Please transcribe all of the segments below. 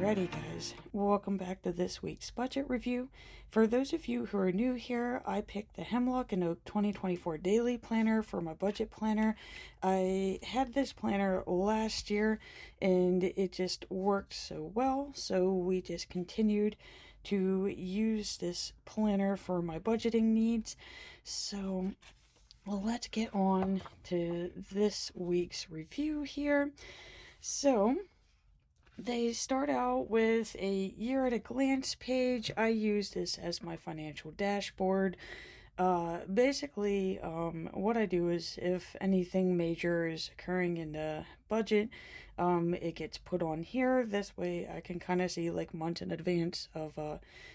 Alrighty guys, welcome back to this week's budget review. For those of you who are new here, I picked the Hemlock and Oak 2024 Daily Planner for my budget planner. I had this planner last year and it just worked so well, so we just continued to use this planner for my budgeting needs. So let's get on to this week's review here. So they start out with a year at a glance page. I use this as my financial dashboard. Basically, what I do is if anything major is occurring in the budget, it gets put on here. This way I can kind of see like months in advance of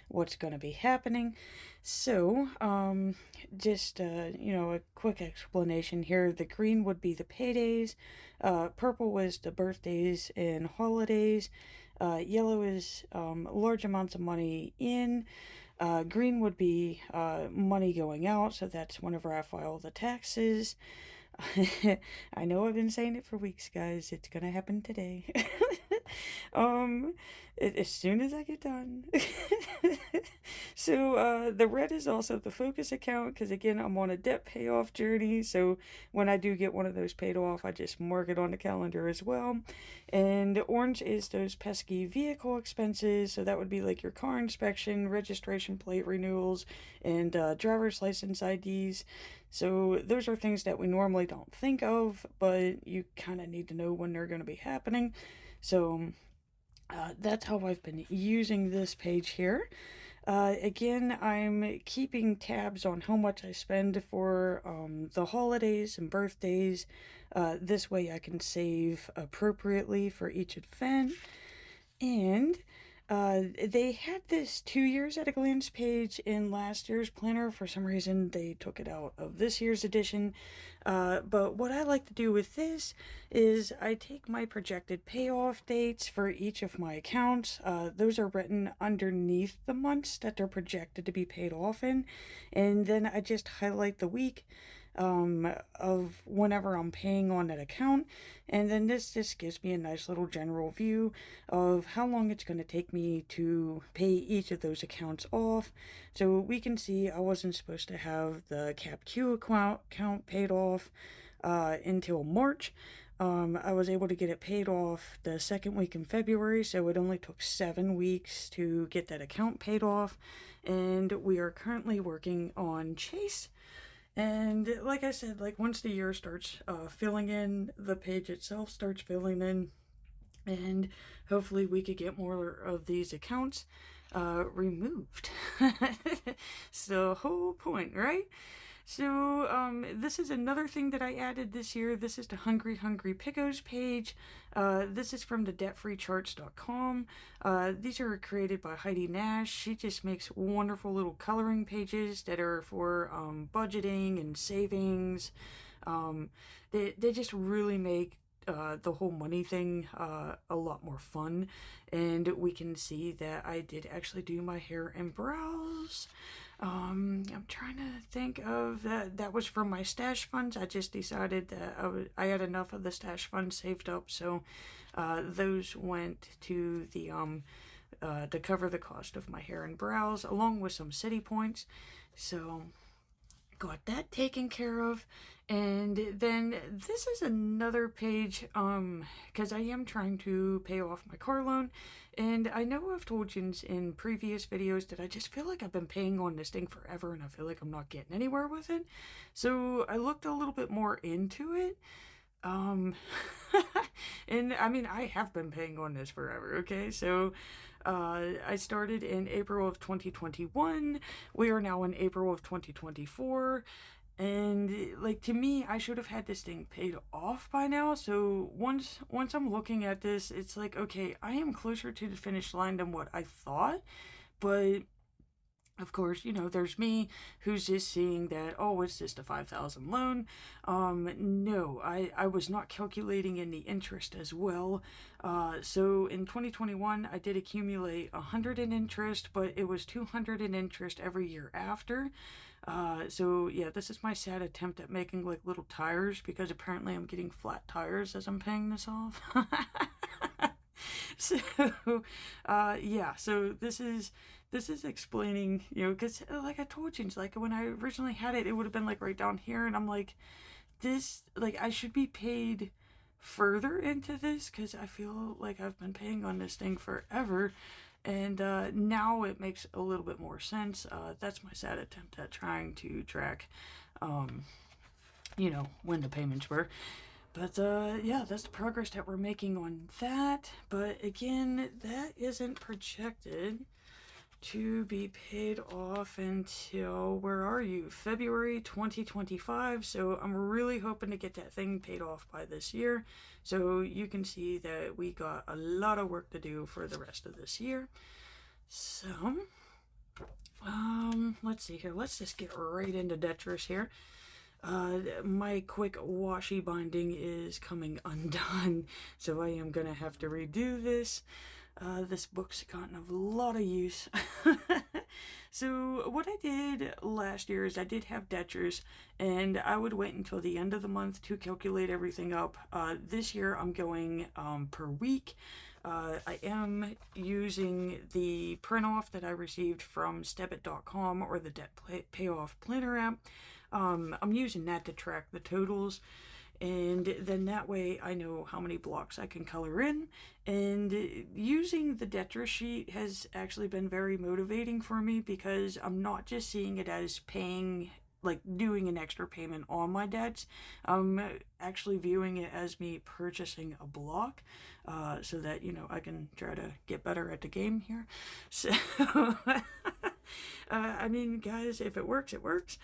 what's going to be happening. So, a quick explanation here. The green would be the paydays, purple was the birthdays and holidays, yellow is large amounts of money in, green would be money going out, so that's whenever I file the taxes. I know I've been saying it for weeks, guys. It's gonna happen today. As soon as I get done. So, the red is also the focus account, because again, I'm on a debt payoff journey. So when I do get one of those paid off, I just mark it on the calendar as well. And orange is those pesky vehicle expenses. So that would be like your car inspection, registration plate renewals, and driver's license IDs. So those are things that we normally don't think of, but you kind of need to know when they're going to be happening. So that's how I've been using this page here. Again, I'm keeping tabs on how much I spend for the holidays and birthdays. This way I can save appropriately for each event. And they had this 2 years at a glance page in last year's planner. For some reason, they took it out of this year's edition. But what I like to do with this is I take my projected payoff dates for each of my accounts. Those are written underneath the months that they're projected to be paid off in. And then I just highlight the week of whenever I'm paying on that account, and then this gives me a nice little general view of how long it's going to take me to pay each of those accounts off. So we can see I wasn't supposed to have the CapQ account paid off until March. I was able to get it paid off the second week in February, so it only took 7 weeks to get that account paid off, and we are currently working on Chase. And like I said, like once the year starts filling in, the page itself starts filling in, and hopefully we could get more of these accounts removed. It's the whole point, right? So this is another thing that I added this year. This is the Hungry Pickos page. This is from the debtfreecharts.com. These are created by Heidi Nash. She just makes wonderful little coloring pages that are for budgeting and savings. They just really make the whole money thing a lot more fun. And we can see that I did actually do my hair and brows. I'm trying to think of that was from my stash funds. I just decided that I had enough of the stash funds saved up, so those went to the to cover the cost of my hair and brows, along with some city points. So got that taken care of. And then this is another page because I am trying to pay off my car loan, and I know I've told you in previous videos that I just feel like I've been paying on this thing forever and I feel like I'm not getting anywhere with it. So I looked a little bit more into it. And I mean, I have been paying on this forever, okay? So I started in April of 2021. We are now in April of 2024. And like, to me, I should have had this thing paid off by now. So once I'm looking at this, it's like, okay, I am closer to the finish line than what I thought. But of course, you know, there's me who's just seeing that, oh, it's just a $5,000 loan. No, I was not calculating in the interest as well. So in 2021, I did accumulate 100 in interest, but it was 200 in interest every year after. So yeah, this is my sad attempt at making like little tires, because apparently I'm getting flat tires as I'm paying this off. So, yeah, so this is explaining, because like I told you, it's like when I originally had it, it would have been like right down here, and I'm like, this, like, I should be paid further into this because I feel like I've been paying on this thing forever, and now it makes a little bit more sense. That's my sad attempt at trying to track, um, when the payments were. But yeah, that's the progress that we're making on that. But again, that isn't projected to be paid off until, where are you? February 2025. So I'm really hoping to get that thing paid off by this year. So you can see that we got a lot of work to do for the rest of this year. So, let's see here. Let's just get right into Detritus here. My quick washi binding is coming undone, so I am gonna have to redo this. This book's gotten a lot of use. So what I did last year is I did have Detritus, and I would wait until the end of the month to calculate everything up. This year I'm going per week. I am using the print off that I received from stebit.com, or the debt payoff planner app. I'm using that to track the totals, and then that way I know how many blocks I can color in. And using the Detritus sheet has actually been very motivating for me because I'm not just seeing it as paying, like doing an extra payment on my debts. I'm actually viewing it as me purchasing a block, so that I can try to get better at the game here. So I mean, guys, if it works, it works.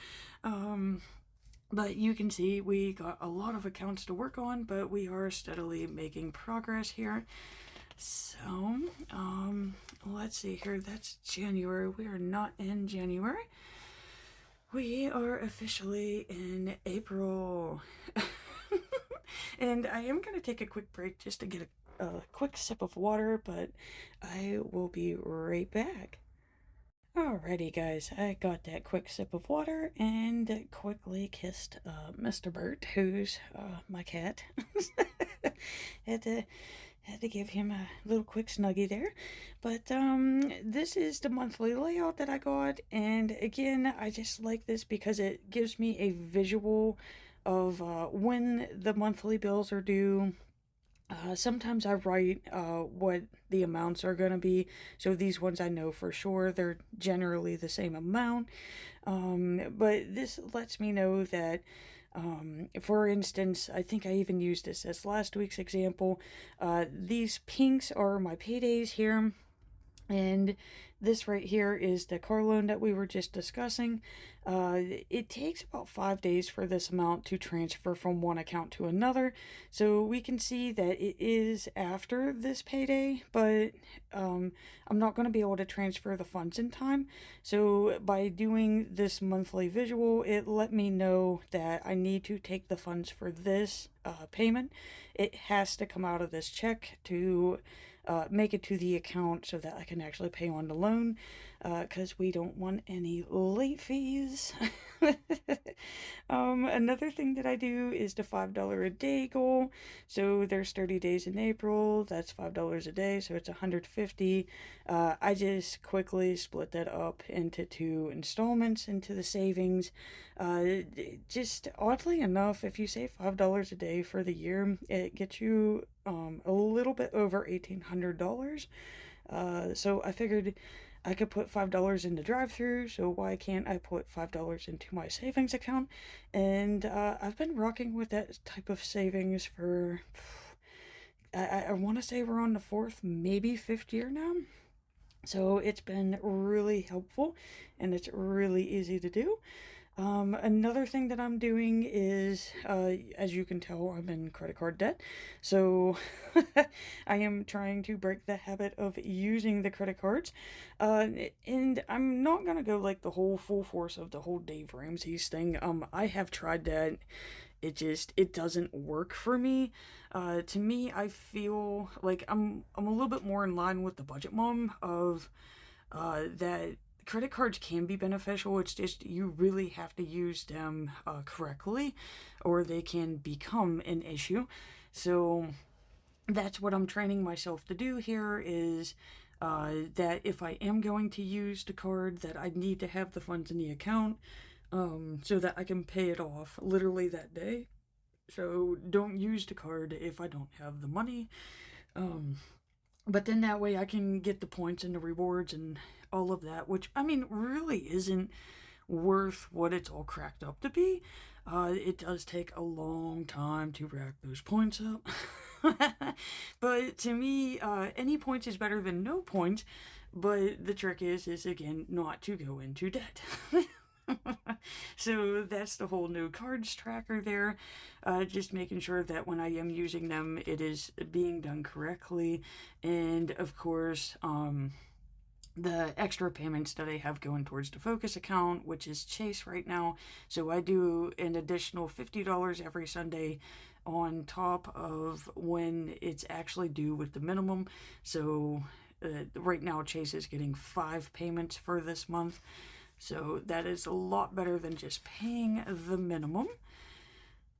But you can see we got a lot of accounts to work on, but we are steadily making progress here. So, let's see here. That's January. We are not in January. We are officially in April. And I am going to take a quick break just to get a quick sip of water, but I will be right back. Alrighty, guys, I got that quick sip of water and quickly kissed Mr. Bert, who's my cat. had to give him a little quick snuggie there. But this is the monthly layout that I got, and again, I just like this because it gives me a visual of when the monthly bills are due. Sometimes I write what the amounts are going to be. So these ones I know for sure they're generally the same amount. But this lets me know that, for instance, I think I even used this as last week's example. These pinks are my paydays here. And this right here is the car loan that we were just discussing. It takes about 5 days for this amount to transfer from one account to another. So we can see that it is after this payday, but I'm not going to be able to transfer the funds in time. So by doing this monthly visual, it let me know that I need to take the funds for this payment. It has to come out of this check to make it to the account so that I can actually pay on the loan, because we don't want any late fees. Another thing that I do is the $5 a day goal. So there's 30 days in April, that's $5 a day, so it's 150. I just quickly split that up into 2 installments into the savings. Just oddly enough, if you save $5 a day for the year, it gets you a little bit over $1,800. So I figured I could put $5 in the drive-through, so why can't I put $5 into my savings account? And I've been rocking with that type of savings for, I want to say we're on the 4th, maybe 5th year now. So it's been really helpful, and it's really easy to do. Another thing that I'm doing is, as you can tell, I'm in credit card debt. So I am trying to break the habit of using the credit cards. And I'm not gonna go like the whole full force of the whole Dave Ramsey's thing. I have tried that. It doesn't work for me. To me, I feel like I'm a little bit more in line with the budget mom of, that credit cards can be beneficial. It's just you really have to use them correctly, or they can become an issue. So that's what I'm training myself to do here is that if I am going to use the card, that I need to have the funds in the account so that I can pay it off literally that day. So don't use the card if I don't have the money. Um, but then that way I can get the points and the rewards and all of that, which I mean really isn't worth what it's all cracked up to be. It does take a long time to rack those points up. But to me, any points is better than no points. But the trick is again, not to go into debt. So that's the whole no cards tracker there. Just making sure that when I am using them, it is being done correctly. And of course, the extra payments that I have going towards the Focus account, which is Chase right now. So I do an additional $50 every Sunday on top of when it's actually due with the minimum. So right now Chase is getting 5 payments for this month. So that is a lot better than just paying the minimum.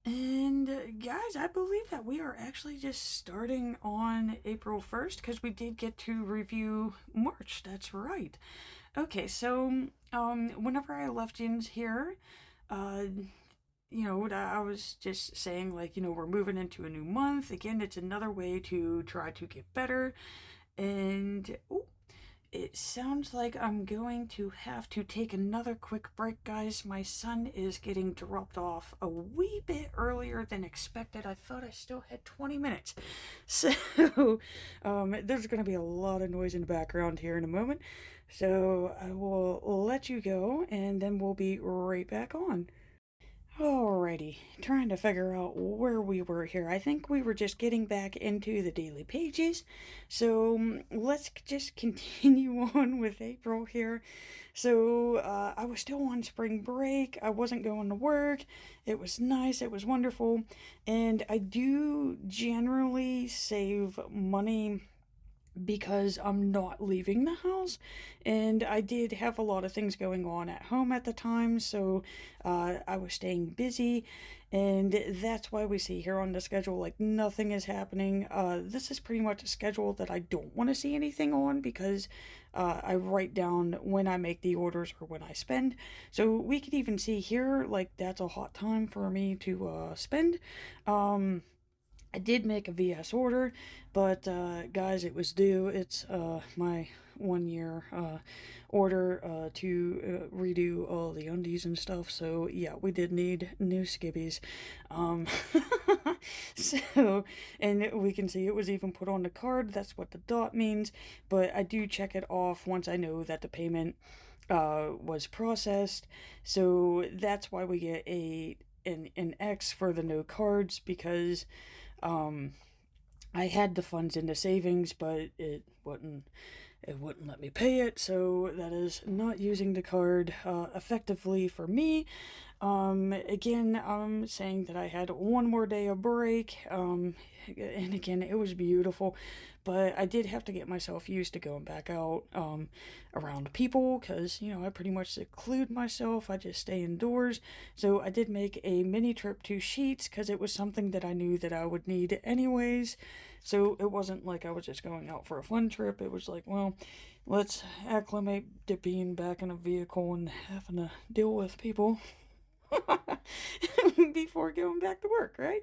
And guys, I believe that we are actually just starting on April 1st because we did get to review March. That's right. Okay, so whenever I left Jim's here, I was just saying, like, we're moving into a new month. Again, it's another way to try to get better. And it sounds like I'm going to have to take another quick break, guys. My son is getting dropped off a wee bit earlier than expected. I thought I still had 20 minutes. So, there's going to be a lot of noise in the background here in a moment. So, I will let you go, and then we'll be right back on. Alrighty, trying to figure out where we were here. I think we were just getting back into the daily pages. So let's just continue on with April here. So I was still on spring break. I wasn't going to work. It was nice. It was wonderful. And I do generally save money because I'm not leaving the house, and I did have a lot of things going on at home at the time, so I was staying busy, and that's why we see here on the schedule like nothing is happening. This is pretty much a schedule that I don't want to see anything on because I write down when I make the orders or when I spend. So we could even see here like that's a hot time for me to spend. I did make a VS order, but guys, it was due. It's my 1 year order to redo all the undies and stuff. So yeah, we did need new skibbies. Um, so, and we can see it was even put on the card. That's what the dot means. But I do check it off once I know that the payment was processed. So that's why we get an X for the no cards because I had the funds in the savings, but it wouldn't let me pay it, so that is not using the card effectively for me. Again, I'm saying that I had one more day of break, and again, it was beautiful, but I did have to get myself used to going back out around people, because, I pretty much seclude myself. I just stay indoors, so I did make a mini trip to Sheets, because it was something that I knew that I would need anyways, so it wasn't like I was just going out for a fun trip. It was like, well, let's acclimate to being back in a vehicle and having to deal with people before going back to work, right?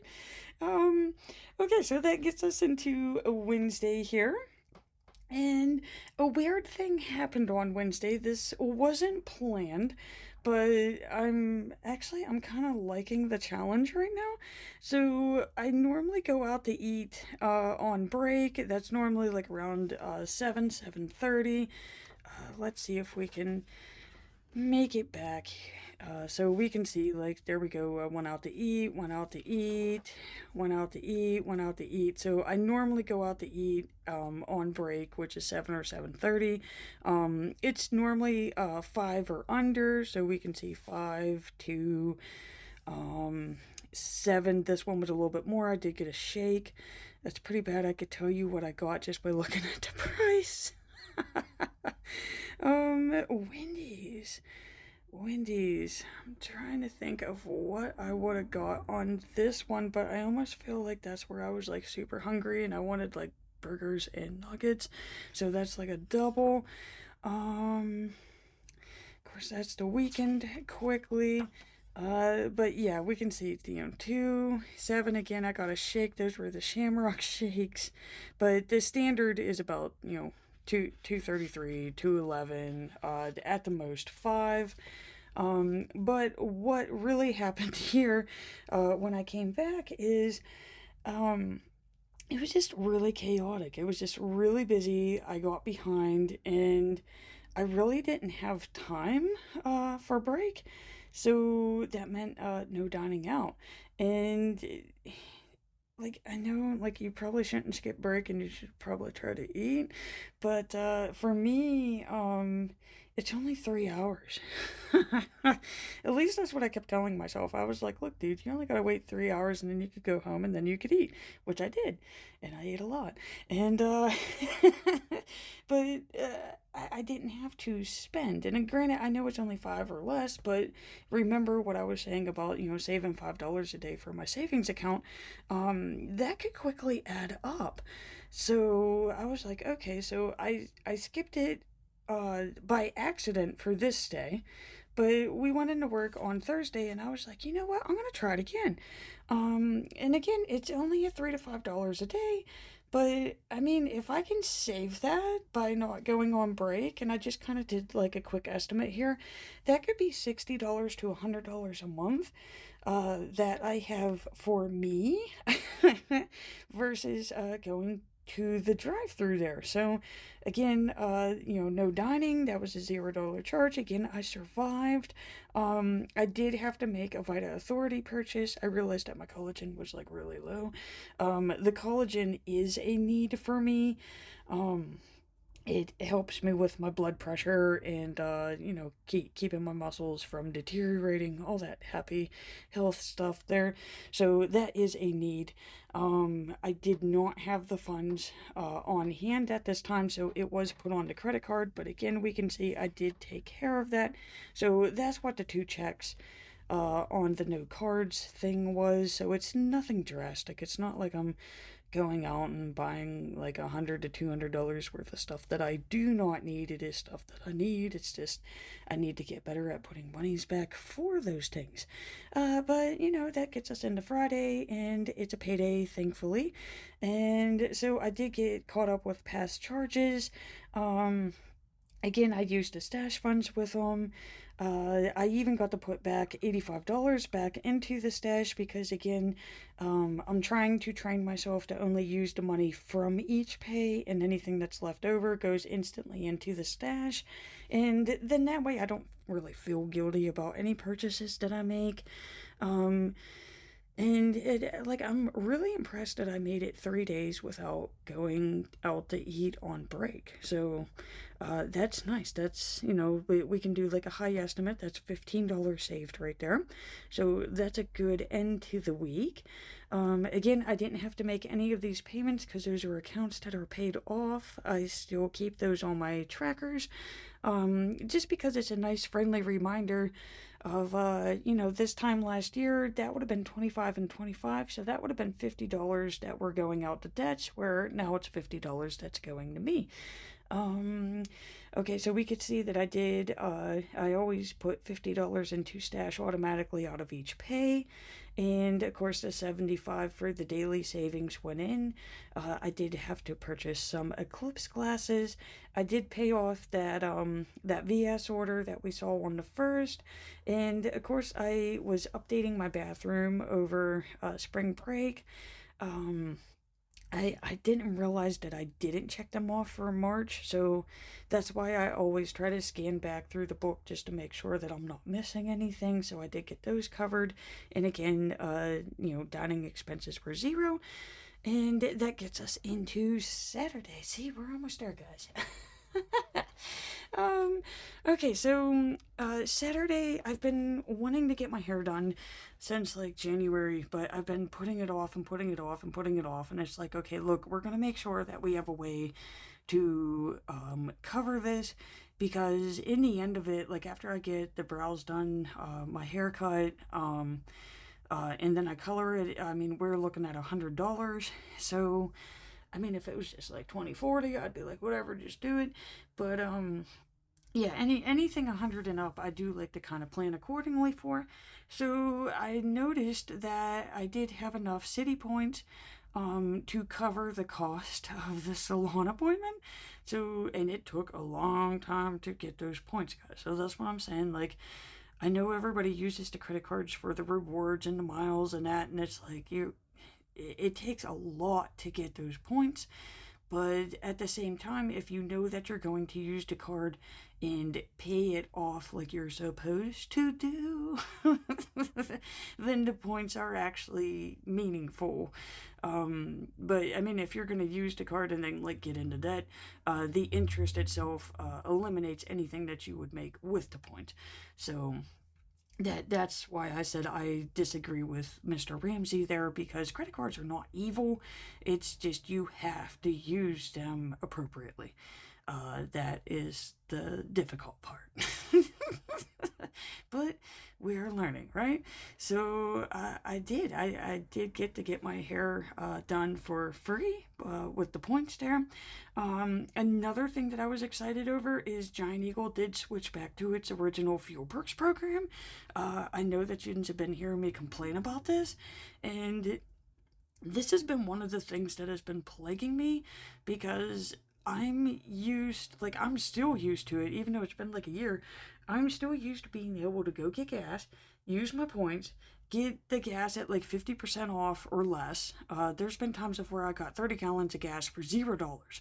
Okay, so that gets us into a Wednesday here. And a weird thing happened on Wednesday. This wasn't planned, but I'm kind of liking the challenge right now. So I normally go out to eat on break. That's normally like around 7:30. Let's see if we can make it back. So we can see, like, there we go. I went out to eat, went out to eat, went out to eat, went out to eat. So I normally go out to eat on break, which is 7 or 7:30. It's normally 5 or under, so we can see 5 to 7. This one was a little bit more. I did get a shake. That's pretty bad. I could tell you what I got just by looking at the price. Wendy's. Wendy's. I'm trying to think of what I would have got on this one, but I almost feel like that's where I was like super hungry and I wanted like burgers and nuggets. So that's like a double. Of course, that's the weekend quickly. But yeah, we can see, 2, 7 again. I got a shake. Those were the Shamrock shakes. But the standard is about, 233, 211, at the most 5. But what really happened here, when I came back is, um, it was just really chaotic. It was just really busy. I got behind and I really didn't have time for break. So that meant no dining out. And like I know like you probably shouldn't skip break and you should probably try to eat, but for me it's only 3 hours. At least that's what I kept telling myself. I was like, look dude, you only got to wait 3 hours and then you could go home and then you could eat, which I did. And I ate a lot. And but I didn't have to spend. And granted, I know it's only 5 or less, but remember what I was saying about, saving $5 a day for my savings account. That could quickly add up. So I was like, okay, so I skipped it by accident for this day. But we went into work on Thursday, and I was like, you know what? I'm gonna try it again. And again, it's only at $3 to $5 a day, but I mean, if I can save that by not going on break, and I just kind of did like a quick estimate here, that could be $60 to $100 a month. That I have for me versus going to the drive-through there. So again, no dining. That was a $0 charge. Again, I survived. I did have to make a Vita Authority purchase. I realized that my collagen was like really low. The collagen is a need for me. It helps me with my blood pressure and keeping my muscles from deteriorating, all that happy health stuff there. So that is a need. I did not have the funds on hand at this time, so it was put on the credit card, but again we can see I did take care of that. So that's what the 2 checks on the no cards thing was. So it's nothing drastic. It's not like I'm going out and buying like $100 to $200 worth of stuff that I do not need. It is stuff that I need. It's just I need to get better at putting monies back for those things. But that gets us into Friday, and it's a payday, thankfully. And so I did get caught up with past charges. Again, I used the stash funds with them. I even got to put back $85 back into the stash because, again, I'm trying to train myself to only use the money from each pay, and anything that's left over goes instantly into the stash. And then that way I don't really feel guilty about any purchases that I make. And I'm really impressed that I made it 3 days without going out to eat on break. So that's nice. That's, we can do like a high estimate. That's $15 saved right there. So that's a good end to the week. Again, I didn't have to make any of these payments because those are accounts that are paid off. I still keep those on my trackers, just because it's a nice friendly reminder of this time last year that would have been 25 and 25, so that would have been $50 that were going out to debts, where now it's $50 that's going to me. Okay, so we could see that I always put $50 into stash automatically out of each pay. And of course, the 75 for the daily savings went in. I did have to purchase some Eclipse glasses. I did pay off that VS order that we saw on the first. And of course, I was updating my bathroom over spring break. I didn't realize that I didn't check them off for March, so that's why I always try to scan back through the book just to make sure that I'm not missing anything. So I did get those covered, and again, dining expenses were 0, and that gets us into Saturday. See, we're almost there, guys. Okay, so Saturday, I've been wanting to get my hair done since like January, but I've been putting it off and putting it off and putting it off, and it's like, okay, look, we're gonna make sure that we have a way to cover this, because in the end of it, like after I get the brows done, my haircut, and then I color it, I mean, we're looking at $100. So, I mean, if it was just like 20, 40, I'd be like, whatever, just do it. But, yeah, anything 100 and up, I do like to kind of plan accordingly for. So I noticed that I did have enough city points to cover the cost of the salon appointment. So, and it took a long time to get those points, guys. So that's what I'm saying. Like, I know everybody uses the credit cards for the rewards and the miles and that, and it's like it takes a lot to get those points. But at the same time, if you know that you're going to use the card and pay it off like you're supposed to do, then the points are actually meaningful. But I mean, if you're going to use the card and then like get into debt, the interest itself eliminates anything that you would make with the points. So that's why I said I disagree with Mr. Ramsey there, because credit cards are not evil. It's just you have to use them appropriately. That is the difficult part. But we're learning, right? So I did. I did get my hair done for free with the points there. Another thing that I was excited over is Giant Eagle did switch back to its original Fuel Perks program. I know that you have been hearing me complain about this, and this has been one of the things that has been plaguing me, because I'm still used to it, even though it's been like a year. I'm still used to being able to go get gas, use my points, get the gas at like 50% off or less. There's been times of where I got 30 gallons of gas for $0.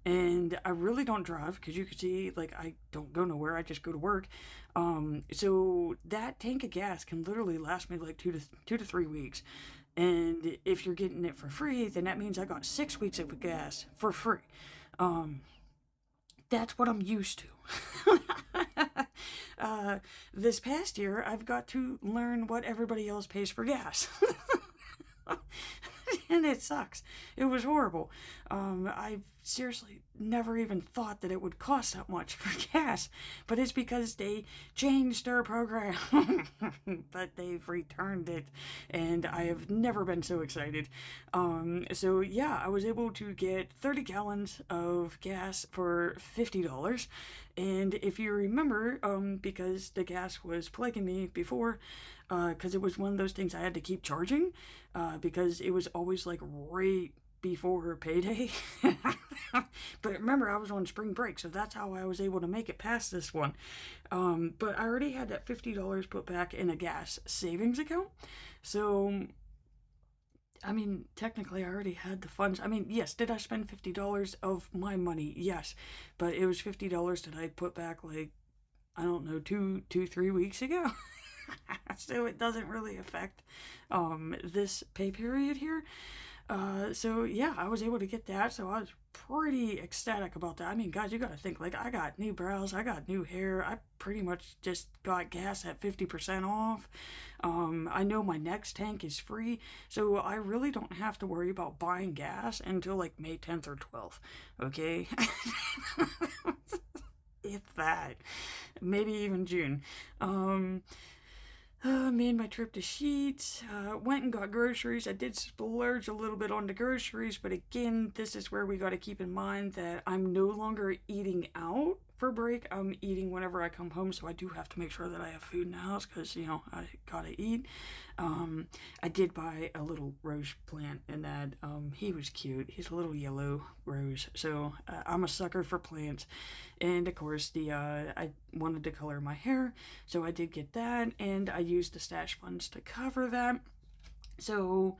And I really don't drive, because you can see, like, I don't go nowhere. I just go to work. So that tank of gas can literally last me like 2 to 3 weeks. And if you're getting it for free, then that means I got 6 weeks of gas for free. That's what I'm used to. This past year, I've got to learn what everybody else pays for gas. And it sucks. It was horrible. I seriously never even thought that it would cost that much for gas, but it's because they changed their program. But they've returned it, and I have never been so excited. So yeah, I was able to get 30 gallons of gas for $50. And if you remember, because the gas was plaguing me before, because it was one of those things I had to keep charging, because it was always like right before payday. But remember, I was on spring break, so that's how I was able to make it past this one. But I already had that $50 put back in a gas savings account. So, I mean, technically I already had the funds. I mean, yes, did I spend $50 of my money? Yes. But it was $50 that I put back, like, I don't know, 3 weeks ago. So it doesn't really affect this pay period here. So yeah, I was able to get that, so I was pretty ecstatic about that. I mean, guys, you gotta think, like, I got new brows, I got new hair, I pretty much just got gas at 50% off. I know my next tank is free, so I really don't have to worry about buying gas until like May 10th or 12th, okay? If that. Maybe even June. Made my trip to Sheets, went and got groceries. I did splurge a little bit on the groceries, but again, this is where we got to keep in mind that I'm no longer eating out for break. I'm eating whenever I come home, so I do have to make sure that I have food in the house, because, you know, I gotta eat. I did buy a little rose plant, and that, he was cute. He's a little yellow rose, so I'm a sucker for plants. And of course, I wanted to color my hair, so I did get that, and I used the stash funds to cover that. So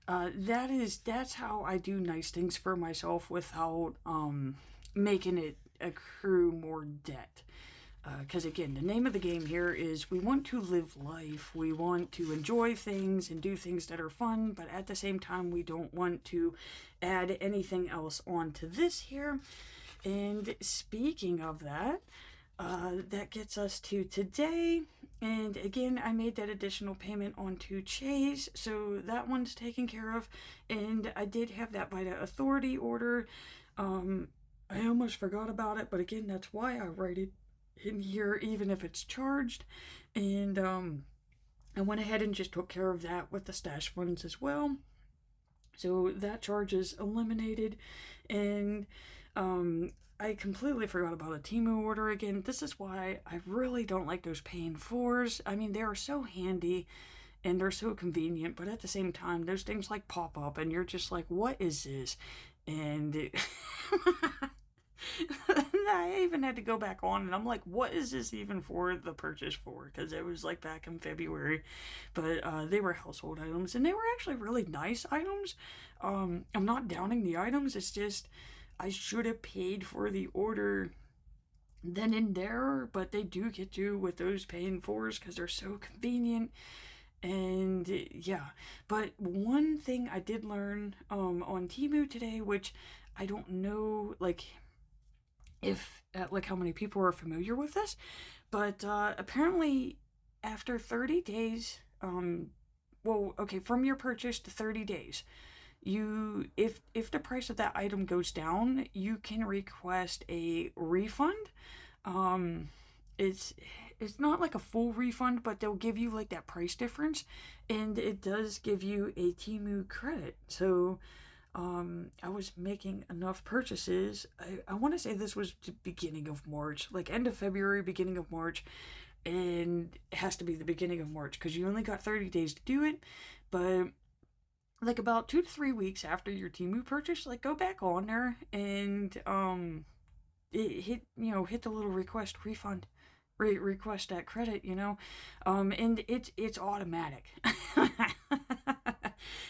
that's how I do nice things for myself without making it accrue more debt. Because again, the name of the game here is we want to live life. We want to enjoy things and do things that are fun, but at the same time, we don't want to add anything else onto this here. And speaking of that, that gets us to today. And again, I made that additional payment onto Chase, so that one's taken care of. And I did have that Vita Authority order. I almost forgot about it, but again, that's why I write it in here, even if it's charged. And I went ahead and just took care of that with the stash funds as well. So that charge is eliminated. And I completely forgot about a Temu order again. This is why I really don't like those pay in fours. I mean, they are so handy and they're so convenient, but at the same time, those things like pop up and you're just like, what is this? And I even had to go back on and I'm like, what is this even for the purchase for? Because it was like back in February, but they were household items and they were actually really nice items. I'm not downing the items, it's just I should have paid for the order then and there, but they do get you with those pay in fours because they're so convenient. And yeah, but one thing I did learn on Temu today, which I don't know, like, if like how many people are familiar with this, but apparently after 30 days, well, okay, from your purchase to 30 days, you if the price of that item goes down, you can request a refund. um it's not like a full refund, but they'll give you like that price difference, and it does give you a Temu credit. So I was making enough purchases. I want to say this was the beginning of March, like end of February, beginning of March, and it has to be the beginning of March because you only got 30 days to do it. But like about 2 to 3 weeks after your Temu purchase, like go back on there and hit hit the little request refund, request that credit, and it's automatic.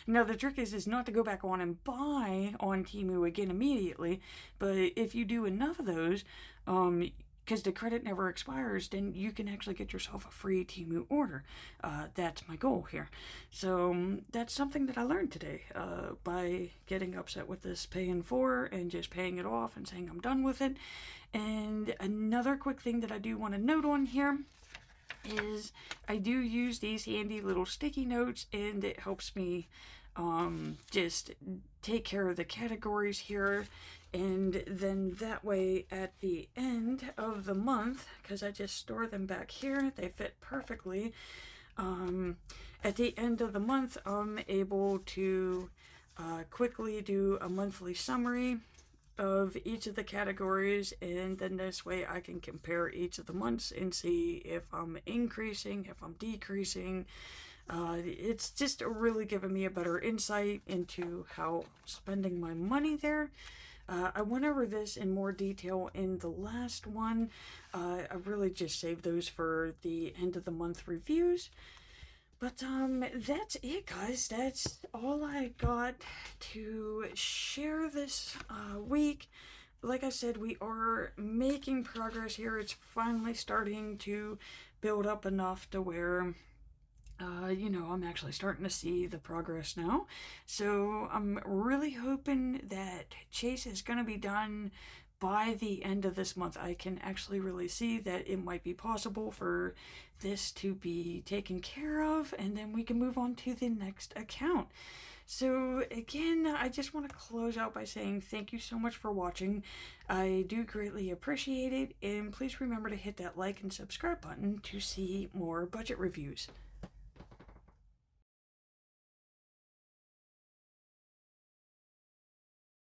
Now the trick is not to go back on and buy on Temu again immediately, but if you do enough of those, because the credit never expires, then you can actually get yourself a free Temu order. That's my goal here. So that's something that I learned today by getting upset with this pay in four and just paying it off and saying I'm done with it. And another quick thing that I do want to note on here is I do use these handy little sticky notes, and it helps me just take care of the categories here. And then that way at the end of the month, because I just store them back here, they fit perfectly. At the end of the month, I'm able to quickly do a monthly summary of each of the categories, and then this way I can compare each of the months and see if I'm increasing, if I'm decreasing. It's just really giving me a better insight into how I'm spending my money there. I went over this in more detail in the last one. I really just saved those for the end of the month reviews. But that's it, guys. That's all I got to share this week. Like I said, we are making progress here. It's finally starting to build up enough to where I'm actually starting to see the progress now. So I'm really hoping that Chase is going to be done by the end of this month. I can actually really see that it might be possible for this to be taken care of, and then we can move on to the next account. So again, I just want to close out by saying thank you so much for watching. I do greatly appreciate it, and please remember to hit that like and subscribe button to see more budget reviews.